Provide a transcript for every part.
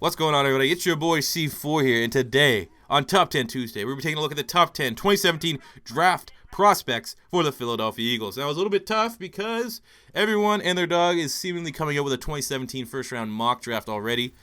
What's going on, everybody? It's your boy C4 here, and today, on Top 10 Tuesday, we're taking a look at the top 10 2017 draft prospects for the Philadelphia Eagles. Now, it's a little bit tough because everyone and their dog is seemingly coming up with a 2017 first-round mock draft already.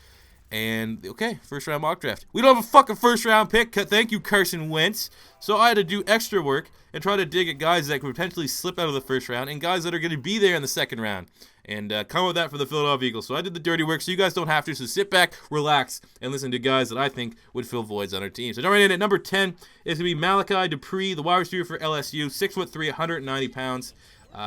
And, okay, first-round mock draft. We don't have a fucking first-round pick. Thank you, Carson Wentz. So I had to do extra work and try to dig at guys that could potentially slip out of the first round and guys that are going to be there in the second round. And come with that for the Philadelphia Eagles. So I did the dirty work so you guys don't have to. So sit back, relax, and listen to guys that I think would fill voids on our team. So jumping in at number 10 is going to be Malachi Dupree, the wide receiver for LSU, 6'3", 190 pounds.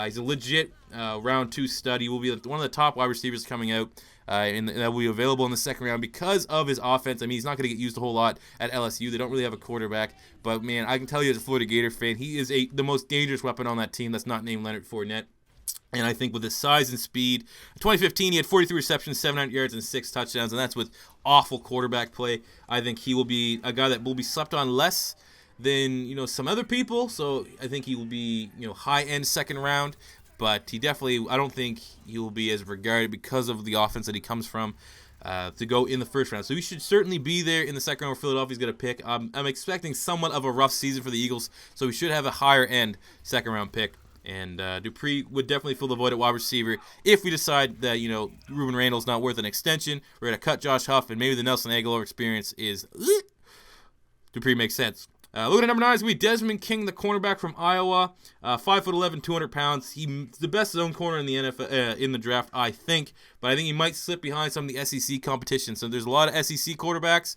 He's a legit round 2 stud. He will be one of the top wide receivers coming out. And that will be available in the second round because of his offense. I mean, he's not going to get used a whole lot at LSU. They don't really have a quarterback. But, man, I can tell you as a Florida Gator fan, he is the most dangerous weapon on that team that's not named Leonard Fournette. And I think with his size and speed, in 2015 he had 43 receptions, 700 yards, and 6 touchdowns, and that's with awful quarterback play. I think he will be a guy that will be slept on less than some other people. So I think he will be high-end second round. But he definitely, I don't think he will be as regarded because of the offense that he comes from to go in the first round. So he should certainly be there in the second round where Philadelphia's going to pick. I'm expecting somewhat of a rough season for the Eagles, so we should have a higher-end second-round pick. And Dupree would definitely fill the void at wide receiver if we decide that, Ruben Randall's not worth an extension. We're going to cut Josh Huff, and maybe the Nelson Aguilar experience is... Dupree makes sense. Looking at number 9 is going to be Desmond King, the cornerback from Iowa. 5'11", 200 pounds. He's the best zone corner in the NFL in the draft, I think. But I think he might slip behind some of the SEC competition. So there's a lot of SEC cornerbacks,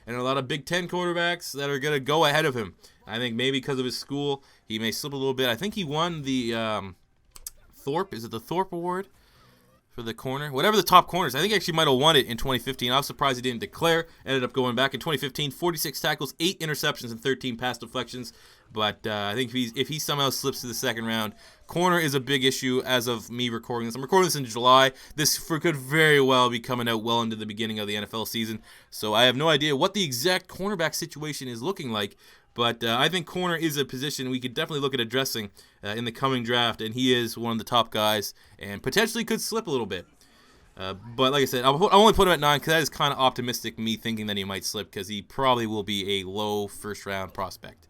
and a lot of Big Ten quarterbacks that are going to go ahead of him. I think maybe because of his school, he may slip a little bit. I think he won the Thorpe. Is it the Thorpe Award for the corner? Whatever the top corners. I think he actually might have won it in 2015. I was surprised he didn't declare. Ended up going back in 2015. 46 tackles, 8 interceptions, and 13 pass deflections. But I think if he somehow slips to the second round, corner is a big issue as of me recording this. I'm recording this in July. This could very well be coming out well into the beginning of the NFL season. So I have no idea what the exact cornerback situation is looking like. But I think corner is a position we could definitely look at addressing in the coming draft, and he is one of the top guys and potentially could slip a little bit. But like I said, I only put him at 9 because that is kind of optimistic, me thinking that he might slip because he probably will be a low first-round prospect.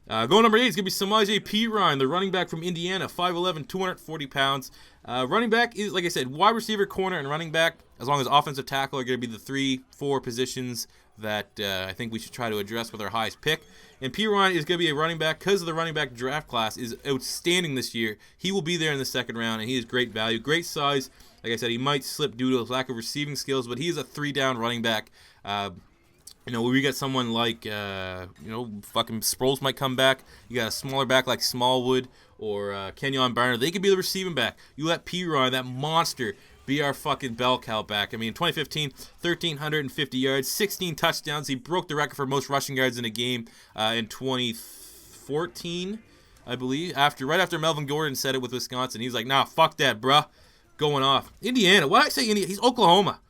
Going number 8 is going to be Samaje Perine, the running back from Indiana, 5'11", 240 pounds. Running back is, like I said, wide receiver, corner, and running back, as long as offensive tackle are going to be the 3-4 positions that I think we should try to address with our highest pick. And Perine is going to be a running back because the running back draft class is outstanding this year. He will be there in the second round, and he is great value, great size. Like I said, he might slip due to his lack of receiving skills, but he is a 3-down running back. Where we get someone like, fucking Sproles might come back. You got a smaller back like Smallwood or Kenyon Barner. They could be the receiving back. You let Perine, that monster, be our fucking bell cow back. I mean, in 2015, 1,350 yards, 16 touchdowns. He broke the record for most rushing yards in a game in 2014, I believe. Right after Melvin Gordon said it with Wisconsin. He's like, nah, fuck that, bruh. Going off. Indiana. Why did I say Indiana? He's Oklahoma.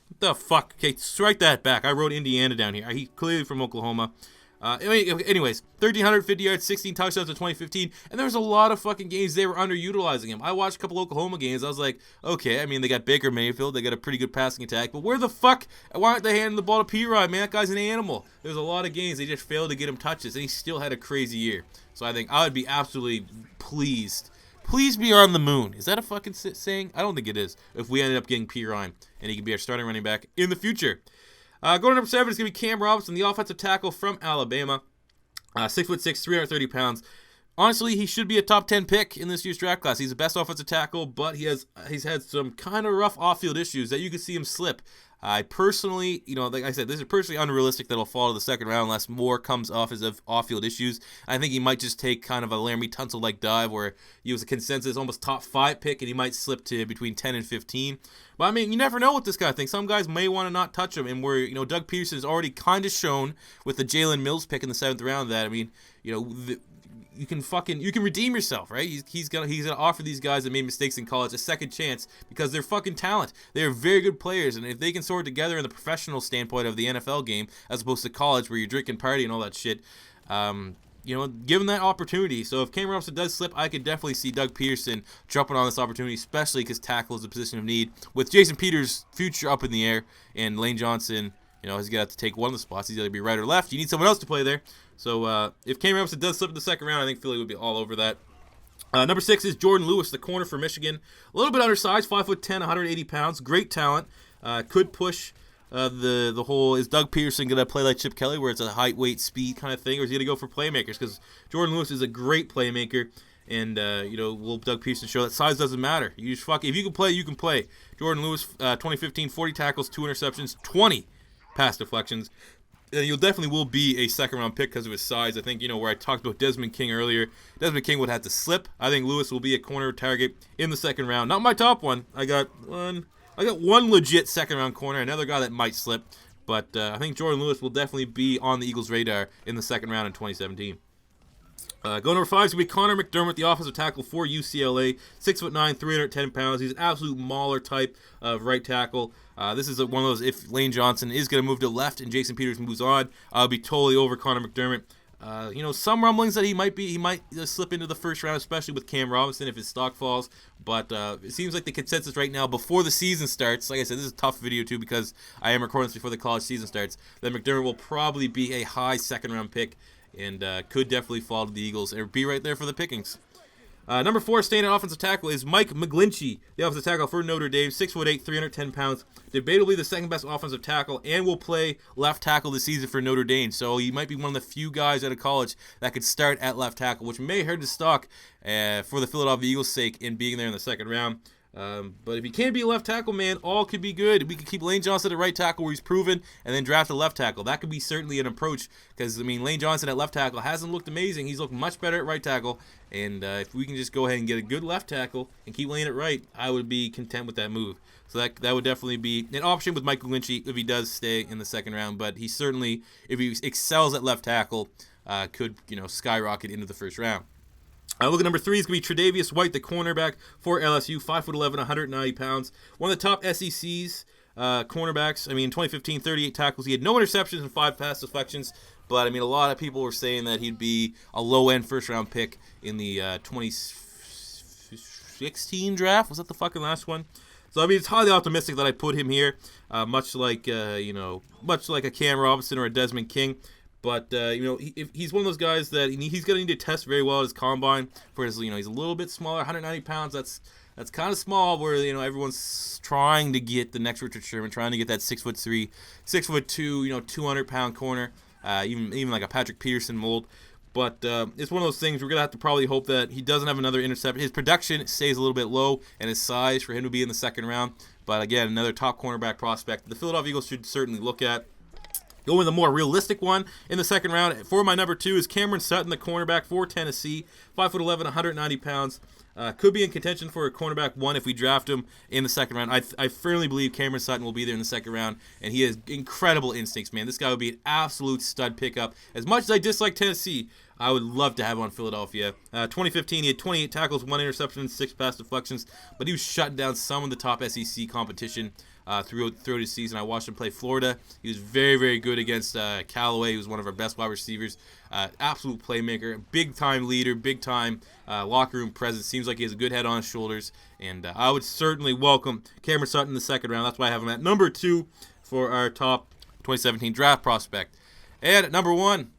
What the fuck? Okay, strike that back. I wrote Indiana down here. He's clearly from Oklahoma. Anyways, 1,350 yards, 16 touchdowns in 2015, and there was a lot of fucking games they were underutilizing him. I watched a couple Oklahoma games. I was like, okay, I mean, they got Baker Mayfield. They got a pretty good passing attack, but where the fuck? Why aren't they handing the ball to Perine, man? That guy's an animal. There's a lot of games they just failed to get him touches, and he still had a crazy year. So I think I would be absolutely pleased. Please be on the moon. Is that a fucking saying? I don't think it is. If we ended up getting Perine, and he could be our starting running back in the future. Going to number 7 is going to be Cam Robinson, the offensive tackle from Alabama. 6'6", 330 pounds. Honestly, he should be a top 10 pick in this year's draft class. He's the best offensive tackle, but he's had some kind of rough off-field issues that you could see him slip. I personally, like I said, this is personally unrealistic that he'll fall to the second round unless more comes off his off-field issues. I think he might just take kind of a Laramie Tunsil-like dive where he was a consensus almost top 5 pick and he might slip to between 10 and 15. But I mean, you never know what this guy thinks. Some guys may want to not touch him, and where Doug Peterson has already kind of shown with the Jalen Mills pick in the 7th round that you can redeem yourself, right? He's gonna offer these guys that made mistakes in college a second chance because they're fucking talent. They're very good players, and if they can sort together in the professional standpoint of the NFL game as opposed to college where you're drinking, party, and all that shit, given that opportunity. So if Cam Robinson does slip, I could definitely see Doug Peterson jumping on this opportunity, especially because tackle is a position of need. With Jason Peters' future up in the air and Lane Johnson, he's going to have to take one of the spots. He's going to be right or left. You need someone else to play there. So if Cam Robinson does slip in the second round, I think Philly would be all over that. Number 6 is Jordan Lewis, the corner for Michigan. A little bit undersized, 5'10", 180 pounds. Great talent. Could push the whole, is Doug Peterson going to play like Chip Kelly where it's a height, weight, speed kind of thing, or is he going to go for playmakers? Because Jordan Lewis is a great playmaker, and, will Doug Peterson show that size doesn't matter? You just if you can play, you can play. Jordan Lewis, 2015, 40 tackles, 2 interceptions, 20 pass deflections. You'll definitely will be a second-round pick because of his size. I think, where I talked about Desmond King earlier, Desmond King would have to slip. I think Lewis will be a corner target in the second round. Not my top one. I got one legit second-round corner, another guy that might slip. But I think Jordan Lewis will definitely be on the Eagles' radar in the second round in 2017. Go number 5 is going to be Connor McDermott, the offensive tackle for UCLA. 6'9", 310 pounds. He's an absolute mauler type of right tackle. This is one of those, if Lane Johnson is going to move to left and Jason Peters moves on, I'll be totally over Connor McDermott. Some rumblings that he might slip into the first round, especially with Cam Robinson if his stock falls. But it seems like the consensus right now before the season starts, like I said, this is a tough video too because I am recording this before the college season starts, that McDermott will probably be a high second-round pick and could definitely fall to the Eagles and be right there for the pickings. Number 4, staying at offensive tackle, is Mike McGlinchey, the offensive tackle for Notre Dame, 6'8", 310 pounds, debatably the second best offensive tackle, and will play left tackle this season for Notre Dame. So he might be one of the few guys out of college that could start at left tackle, which may hurt his stock for the Philadelphia Eagles' sake in being there in the second round. But if he can't be left tackle, man, all could be good. We could keep Lane Johnson at right tackle where he's proven and then draft a left tackle. That could be certainly an approach because, Lane Johnson at left tackle hasn't looked amazing. He's looked much better at right tackle. And if we can just go ahead and get a good left tackle and keep Lane at right, I would be content with that move. So that would definitely be an option with Michael Lynch if he does stay in the second round. But he certainly, if he excels at left tackle, could skyrocket into the first round. Look at number 3 is going to be Tre'Davious White, the cornerback for LSU, 5'11", 190 pounds. One of the top SEC's cornerbacks. In 2015, 38 tackles. He had no interceptions and 5 pass deflections. But, a lot of people were saying that he'd be a low-end first-round pick in the 2016 draft. Was that the fucking last one? So, it's highly optimistic that I put him here, much like a Cam Robinson or a Desmond King. But, he's one of those guys that he's going to need to test very well at his combine. For his, he's a little bit smaller, 190 pounds. That's kind of small where, everyone's trying to get the next Richard Sherman, trying to get that 6'3", 6'2", 200-pound corner, even like a Patrick Peterson mold. But it's one of those things we're going to have to probably hope that he doesn't have another interception. His production stays a little bit low, and his size for him to be in the second round. But, again, another top cornerback prospect the Philadelphia Eagles should certainly look at. Going with a more realistic one in the second round, for my number 2 is Cam Sutton, the cornerback for Tennessee, 5'11", 190 pounds. Could be in contention for a cornerback 1 if we draft him in the second round. I firmly believe Cam Sutton will be there in the second round, and he has incredible instincts, man. This guy would be an absolute stud pickup. As much as I dislike Tennessee, I would love to have him on Philadelphia. 2015, he had 28 tackles, 1 interception, 6 pass deflections, but he was shutting down some of the top SEC competition throughout his season. I watched him play Florida. He was very, very good against Callaway. He was one of our best wide receivers. Absolute playmaker, big-time leader, big-time locker room presence. Seems like he has a good head on his shoulders. And I would certainly welcome Cam Sutton in the second round. That's why I have him at number 2 for our top 2017 draft prospect. And at number 1,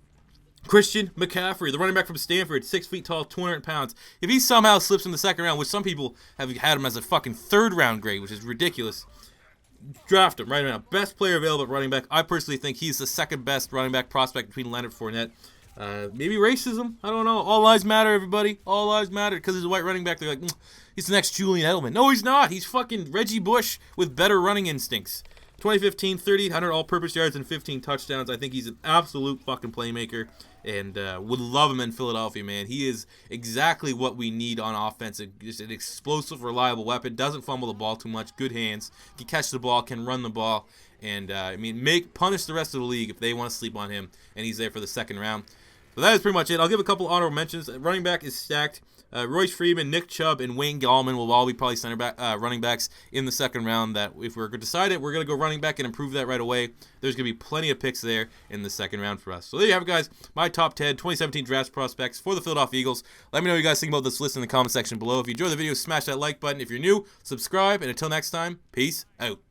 Christian McCaffrey, the running back from Stanford, 6 feet tall, 200 pounds. If he somehow slips in the second round, which some people have had him as a fucking third-round grade, which is ridiculous, draft him right now. Best player available at running back. I personally think he's the second best running back prospect between Leonard Fournette. Maybe racism. I don't know. All lives matter, everybody. All lives matter. Because he's a white running back, they're like, he's the next Julian Edelman. No, he's not. He's fucking Reggie Bush with better running instincts. 2015, 3,800 all-purpose yards and 15 touchdowns. I think he's an absolute fucking playmaker and would love him in Philadelphia, man. He is exactly what we need on offense. Just an explosive, reliable weapon. Doesn't fumble the ball too much. Good hands. Can catch the ball. Can run the ball. And, punish the rest of the league if they want to sleep on him. And he's there for the second round. So that is pretty much it. I'll give a couple honorable mentions. Running back is stacked. Royce Freeman, Nick Chubb, and Wayne Gallman will all be probably running backs in the second round. That if we're going to decide it, we're going to go running back and improve that right away. There's going to be plenty of picks there in the second round for us. So there you have it, guys. My top 10 2017 draft prospects for the Philadelphia Eagles. Let me know what you guys think about this list in the comment section below. If you enjoyed the video, smash that like button. If you're new, subscribe. And until next time, peace out.